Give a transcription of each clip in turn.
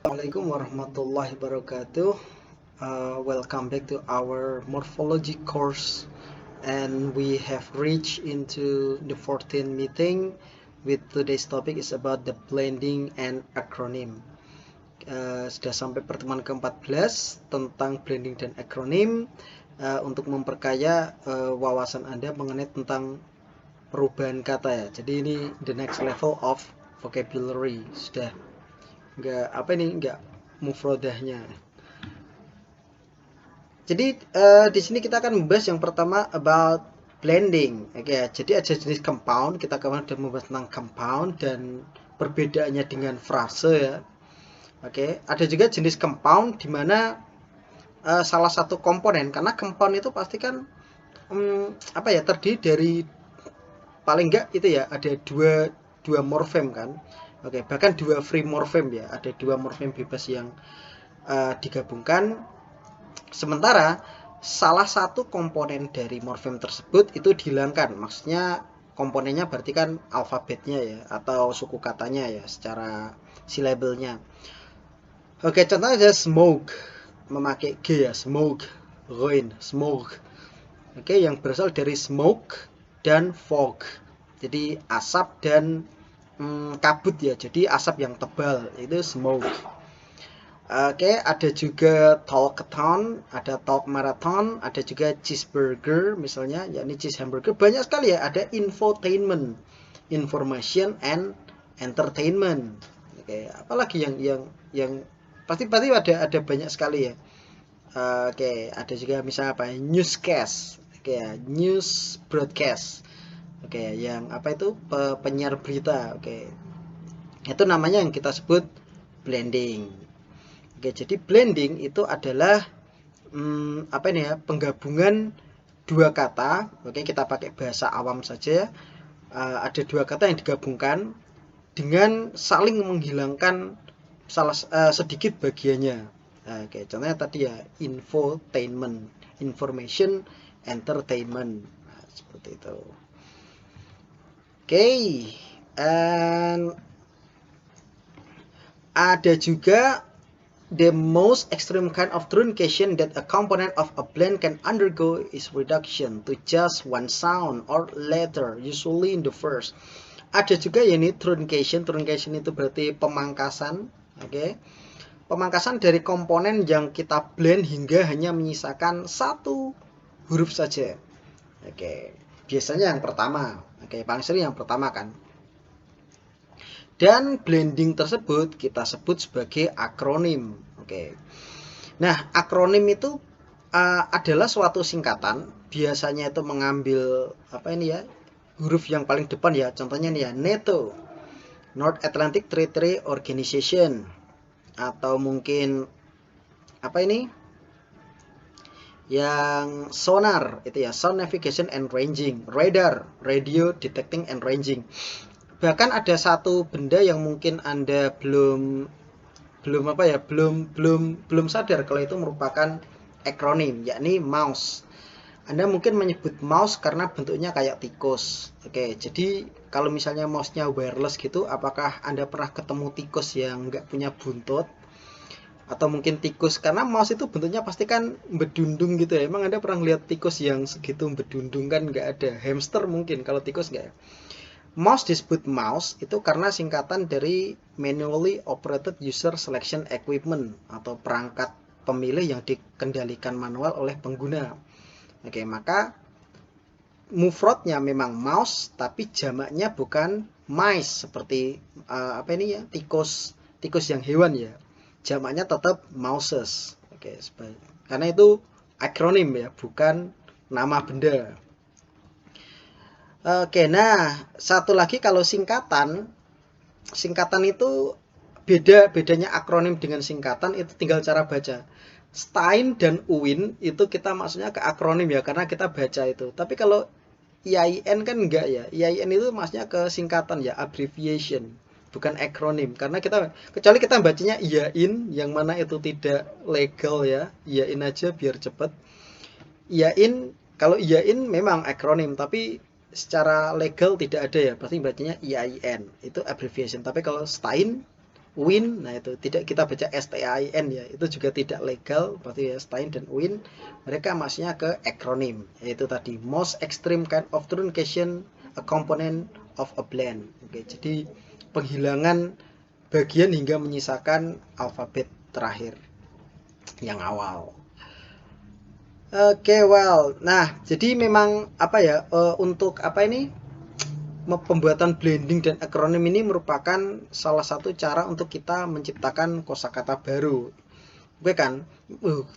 Assalamualaikum warahmatullahi wabarakatuh. Welcome back to our morphology course, and we have reached into the 14th meeting. With today's topic is about the blending and acronym. Sudah sampai pertemuan ke-14 tentang blending dan akronim, untuk memperkaya wawasan Anda mengenai tentang perubahan kata ya. Jadi ini the next level of vocabulary. Sudah nggak mufrodahnya. Jadi di sini kita akan membahas yang pertama about blending. Oke, jadi ada jenis compound. Kita kemarin sudah membahas tentang compound dan perbedaannya dengan frase ya. Oke, ada juga jenis compound di mana salah satu komponen, karena compound itu pasti kan terdiri dari paling enggak itu ya ada dua morfem kan. Oke, bahkan dua free morfem ya, ada dua morfem bebas yang digabungkan. Sementara salah satu komponen dari morfem tersebut itu dihilangkan. Maksudnya komponennya berarti kan alfabetnya ya, atau suku katanya ya, secara silabelnya. Oke, contohnya ada smoke, memakai G ya, smoke, rain, smoke. Oke, yang berasal dari smoke dan fog. Jadi asap dan kabut ya, jadi asap yang tebal itu smoke. Oke, ada juga talkathon, ada talk marathon, ada juga cheeseburger misalnya, yakni cheese hamburger. Banyak sekali ya, ada infotainment, information and entertainment. Oke, apalagi yang pasti ada banyak sekali ya. Oke, ada juga misalnya apa? Newscast. Oke ya, news broadcast. Oke, yang apa itu? Penyiar berita. Oke. Itu namanya yang kita sebut blending. Oke, jadi blending itu adalah penggabungan dua kata. Oke, kita pakai bahasa awam saja. Ada dua kata yang digabungkan dengan saling menghilangkan sedikit bagiannya. Oke, contohnya tadi ya, infotainment, information, entertainment. Nah, seperti itu. Oke, and ada juga the most extreme kind of truncation that a component of a blend can undergo is reduction to just one sound or letter, usually in the first. Ada juga ya ini truncation. Truncation itu berarti pemangkasan. Oke. Pemangkasan dari komponen yang kita blend hingga hanya menyisakan satu huruf saja. Oke. Biasanya yang pertama. Oke, paling sering yang pertama kan. Dan blending tersebut kita sebut sebagai akronim. Oke. Nah, akronim itu adalah suatu singkatan. Biasanya itu mengambil huruf yang paling depan ya. Contohnya nih ya, NATO, North Atlantic Treaty Organization, atau mungkin yang sonar itu ya, sound navigation and ranging, radar, radio detecting and ranging. Bahkan ada satu benda yang mungkin Anda belum sadar kalau itu merupakan akronim, yakni mouse. Anda mungkin menyebut mouse karena bentuknya kayak tikus. Oke, jadi kalau misalnya mouse-nya wireless gitu, apakah Anda pernah ketemu tikus yang nggak punya buntut? Atau mungkin tikus, karena mouse itu bentuknya pasti kan bedundung gitu ya. Emang Anda pernah lihat tikus yang segitu bedundung? Kan nggak ada. Hamster mungkin, kalau tikus nggak ya. Mouse disebut mouse itu karena singkatan dari manually operated user selection equipment, atau perangkat pemilih yang dikendalikan manual oleh pengguna. Oke, maka mufrodnya memang mouse, tapi jamaknya bukan mice seperti tikus yang hewan ya. Jamaknya tetap mouses. Oke, karena itu akronim ya, bukan nama benda. Oke, nah satu lagi kalau singkatan itu bedanya akronim dengan singkatan itu tinggal cara baca. Stein dan Uin itu kita maksudnya ke akronim ya, karena kita baca itu. Tapi kalau IAIN kan enggak ya. IAIN itu maksudnya ke singkatan ya, abbreviation, bukan akronim. Karena kecuali kita bacanya IAIN, yang mana itu tidak legal ya. IAIN aja biar cepet. Kalau IAIN memang akronim, tapi secara legal tidak ada ya. Pasti bacanya IAIN, itu abbreviation. Tapi kalau Stein Win, nah itu tidak kita baca STAIN ya, itu juga tidak legal, berarti ya STAIN dan Win, mereka maksudnya ke akronim, yaitu tadi most extreme kind of truncation a component of a blend. Oke, jadi penghilangan bagian hingga menyisakan alfabet terakhir yang awal. Oke, well, nah jadi memang apa ya, untuk apa ini, pembuatan blending dan akronim ini merupakan salah satu cara untuk kita menciptakan kosakata baru. Oke kan?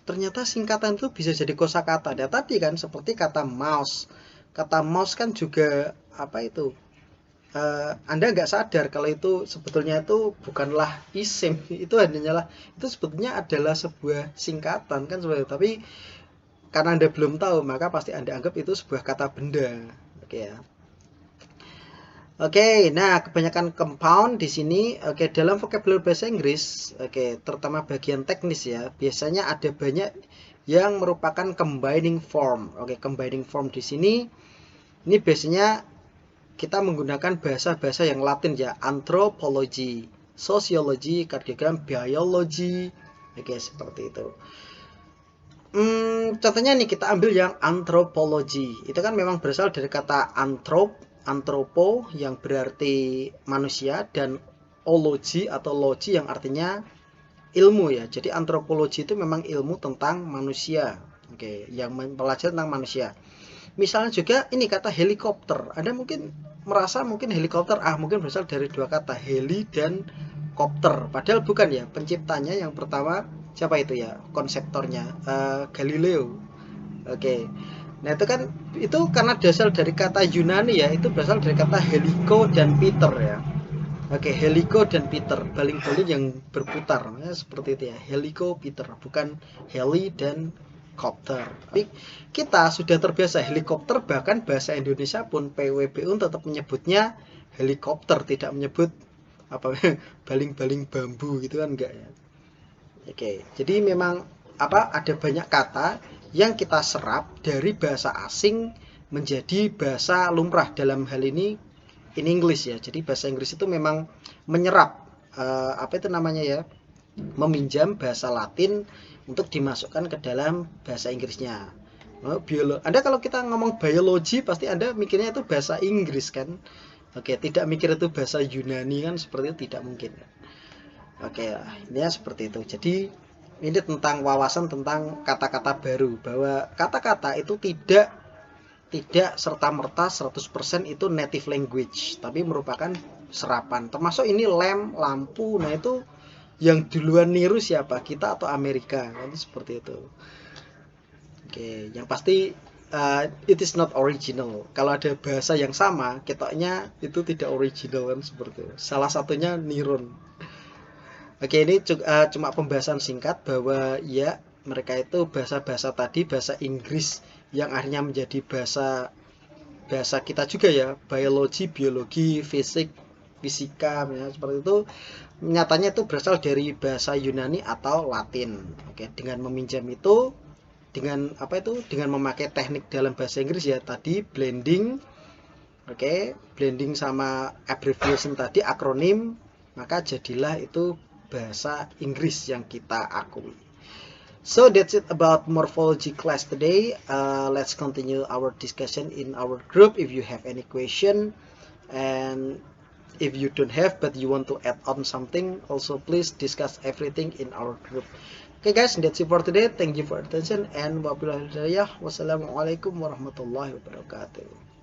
Ternyata singkatan itu bisa jadi kosakata. Ya, tadi kan seperti kata mouse. Kata mouse kan juga apa itu? Anda nggak sadar kalau itu sebetulnya itu bukanlah isim, itu hanyalah itu sebetulnya adalah sebuah singkatan kan sebenarnya. Tapi karena Anda belum tahu, maka pasti Anda anggap itu sebuah kata benda. Oke ya. Oke, nah kebanyakan compound di sini, oke, dalam vocabulary bahasa Inggris, oke, terutama bagian teknis ya, biasanya ada banyak yang merupakan combining form. Oke, combining form di sini, ini biasanya kita menggunakan bahasa-bahasa yang Latin ya, anthropology, sociology, kardiogram, biology, oke, seperti itu. Contohnya nih kita ambil yang anthropology, itu kan memang berasal dari kata antropo yang berarti manusia dan ologi atau logi yang artinya ilmu ya. Jadi antropologi itu memang ilmu tentang manusia. Oke, yang mempelajari tentang manusia. Misalnya juga ini kata helikopter. Anda mungkin merasa mungkin helikopter mungkin berasal dari dua kata heli dan kopter. Padahal bukan ya. Penciptanya yang pertama siapa itu ya? Konseptornya Galileo. Oke. Nah, itu karena dasar dari kata Yunani ya, itu berasal dari kata heliko dan Peter ya. Oke, heliko dan Peter, baling-baling yang berputar. Ya, seperti itu ya. Heliko Peter, bukan heli dan kopter. Tapi kita sudah terbiasa helikopter, bahkan bahasa Indonesia pun PWBU tetap menyebutnya helikopter, tidak menyebut apa baling-baling bambu gitu kan enggak ya. Oke, jadi memang ada banyak kata yang kita serap dari bahasa asing menjadi bahasa lumrah dalam hal ini in English ya. Jadi bahasa Inggris itu memang menyerap apa itu namanya ya, meminjam bahasa Latin untuk dimasukkan ke dalam bahasa Inggrisnya. Anda kalau kita ngomong biologi pasti Anda mikirnya itu bahasa Inggris kan. Oke, tidak mikir itu bahasa Yunani kan, seperti itu tidak mungkin. Oke, ini ya seperti itu. Jadi ini tentang wawasan tentang kata-kata baru, bahwa kata-kata itu tidak serta-merta 100% itu native language, tapi merupakan serapan. Termasuk ini lampu. Nah, itu yang duluan niru siapa? Kita atau Amerika? Kan seperti itu. Oke, yang pasti it is not original. Kalau ada bahasa yang sama, ketoknya itu tidak original kan seperti itu. Salah satunya niron. Oke, ini cuma pembahasan singkat bahwa ya mereka itu bahasa-bahasa tadi, bahasa Inggris yang akhirnya menjadi bahasa kita juga ya, biologi, fisika, ya, seperti itu. Nyatanya itu berasal dari bahasa Yunani atau Latin. Oke, dengan meminjam itu, dengan memakai teknik dalam bahasa Inggris ya tadi blending, blending sama abbreviation tadi, akronim, maka jadilah itu bahasa Inggris yang kita akui. So that's it about morphology class today. Let's continue our discussion in our group. If you have any question, and if you don't have but you want to add on something, also please discuss everything in our group. Okay guys, that's it for today. Thank you for attention and wabillahi hidayah. Wassalamualaikum warahmatullahi wabarakatuh.